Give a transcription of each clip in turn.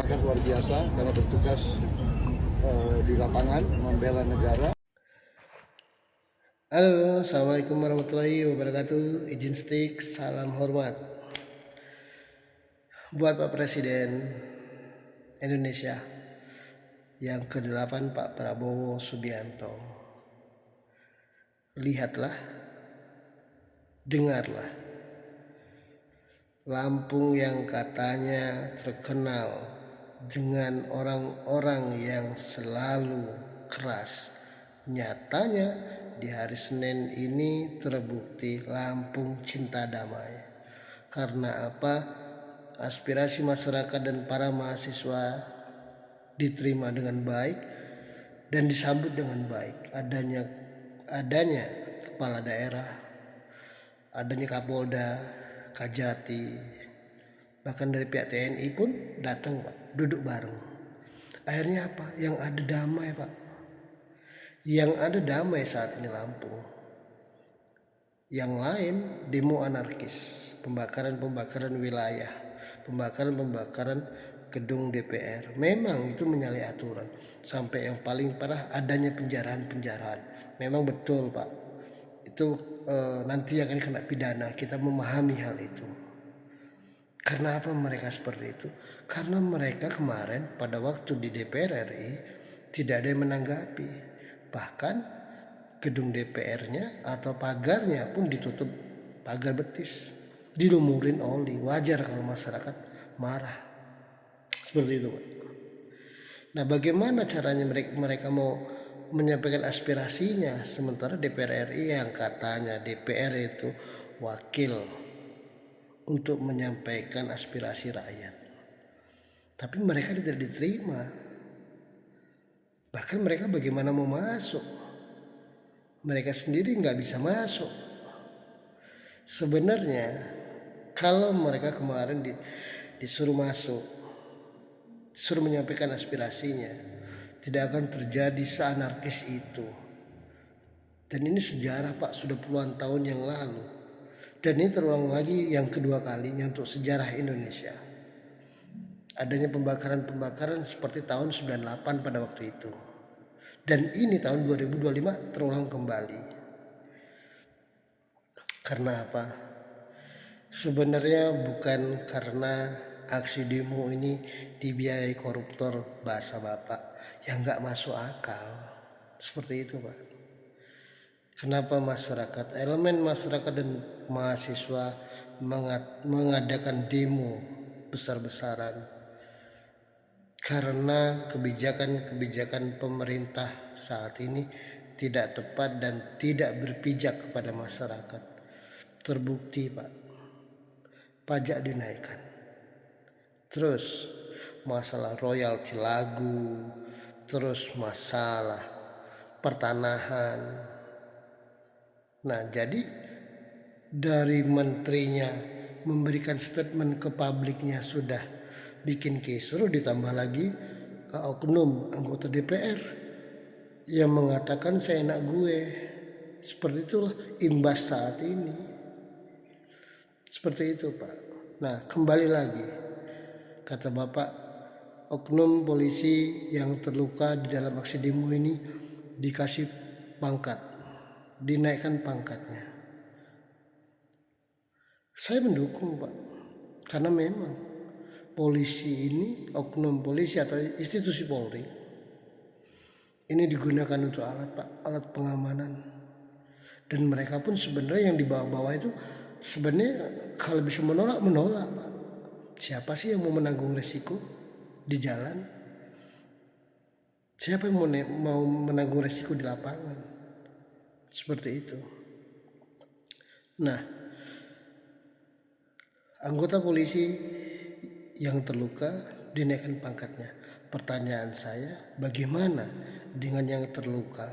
sangat luar biasa karena bertugas di lapangan membela negara. Halo, assalamualaikum warahmatullahi wabarakatuh. Izin stick, salam hormat buat Pak Presiden Indonesia yang ke-8 Pak Prabowo Subianto. Lihatlah, dengarlah, Lampung yang katanya terkenal dengan orang-orang yang selalu keras, nyatanya di hari Senin ini terbukti Lampung cinta damai. Karena apa? Aspirasi masyarakat dan para mahasiswa diterima dengan baik dan disambut dengan baik. Adanya kepala daerah, adanya Kapolda, Kajati, bahkan dari pihak TNI pun datang, Pak, duduk bareng. Akhirnya apa? Yang ada damai, Pak. Yang ada damai saat ini Lampung. Yang lain demo anarkis, pembakaran wilayah, pembakaran gedung DPR. Memang itu menyalahi aturan. Sampai yang paling parah adanya penjarahan. Memang betul, Pak. Itu nanti akan kena pidana. Kita memahami hal itu. Karena apa mereka seperti itu? Karena mereka kemarin pada waktu di DPR RI tidak ada yang menanggapi. Bahkan gedung DPR-nya atau pagarnya pun ditutup pagar betis, dilumurin oli. Wajar kalau masyarakat marah seperti itu, Pak. Nah, bagaimana caranya mereka mau menyampaikan aspirasinya sementara DPR RI yang katanya DPR itu wakil untuk menyampaikan aspirasi rakyat, tapi mereka tidak diterima. Bahkan mereka bagaimana mau masuk? Mereka sendiri nggak bisa masuk. Sebenarnya kalau mereka kemarin disuruh masuk, disuruh menyampaikan aspirasinya, tidak akan terjadi seanarkis itu. Dan ini sejarah, Pak, sudah puluhan tahun yang lalu. Dan ini terulang lagi yang kedua kalinya untuk sejarah Indonesia. Adanya pembakaran seperti tahun 98 pada waktu itu. Dan ini tahun 2025 terulang kembali. Karena apa? Sebenarnya bukan karena aksi demo ini dibiayai koruptor bahasa Bapak yang gak masuk akal. Seperti itu, Pak. Kenapa elemen masyarakat dan mahasiswa mengadakan demo besar-besaran? Karena kebijakan pemerintah saat ini tidak tepat dan tidak berpijak kepada masyarakat. Terbukti, Pak, pajak dinaikkan. Terus masalah royalti lagu, terus masalah pertanahan. Nah, jadi dari menterinya memberikan statement ke publiknya sudah bikin kisruh, ditambah lagi oknum anggota DPR yang mengatakan seenak gue. Seperti itulah imbas saat ini. Seperti itu, Pak. Nah, kembali lagi kata Bapak, oknum polisi yang terluka di dalam aksi demo ini dikasih pangkat, dinaikkan pangkatnya. Saya mendukung, Pak, karena memang polisi ini, oknum polisi atau institusi Polri ini digunakan untuk alat pengamanan. Dan mereka pun sebenarnya yang di bawah-bawah itu sebenarnya kalau bisa menolak, Pak. Siapa sih yang mau menanggung resiko di jalan? Siapa yang mau menanggung resiko di lapangan? Seperti itu. Nah, anggota polisi yang terluka dinaikkan pangkatnya. Pertanyaan saya, bagaimana dengan yang terluka?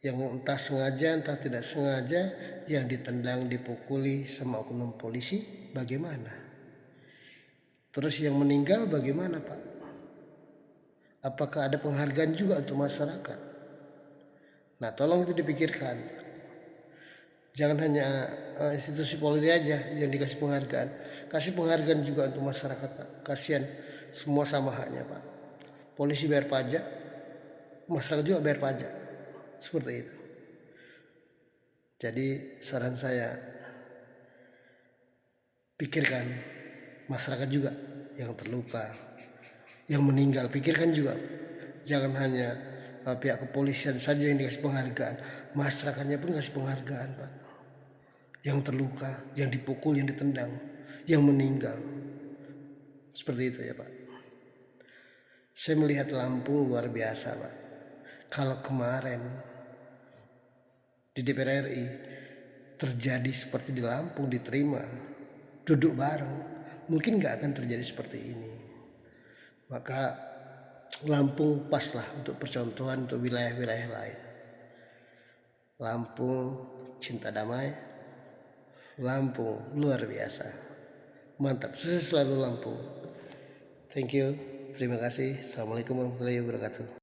Yang entah sengaja, entah tidak sengaja, yang ditendang, dipukuli sama oknum polisi, bagaimana? Terus yang meninggal bagaimana, Pak? Apakah ada penghargaan juga untuk masyarakat? Nah, tolong itu dipikirkan. Jangan hanya institusi Polri aja yang dikasih penghargaan. Kasih penghargaan juga untuk masyarakat, Pak. Kasihan, semua sama haknya, Pak. Polisi bayar pajak, masyarakat juga bayar pajak. Seperti itu. Jadi saran saya, pikirkan masyarakat juga yang terluka, yang meninggal, pikirkan juga. Jangan hanya pihak kepolisian saja yang dikasih penghargaan, masyarakatnya pun kasih penghargaan, Pak. Yang terluka, yang dipukul, yang ditendang, yang meninggal. Seperti itu ya, Pak. Saya melihat Lampung luar biasa, Pak. Kalau kemarin di DPR RI terjadi seperti di Lampung, diterima, duduk bareng, mungkin nggak akan terjadi seperti ini. Maka Lampung paslah untuk percontohan untuk wilayah-wilayah lain. Lampung cinta damai, Lampung luar biasa, mantap, sukses selalu Lampung. Thank you, terima kasih. Assalamualaikum warahmatullahi wabarakatuh.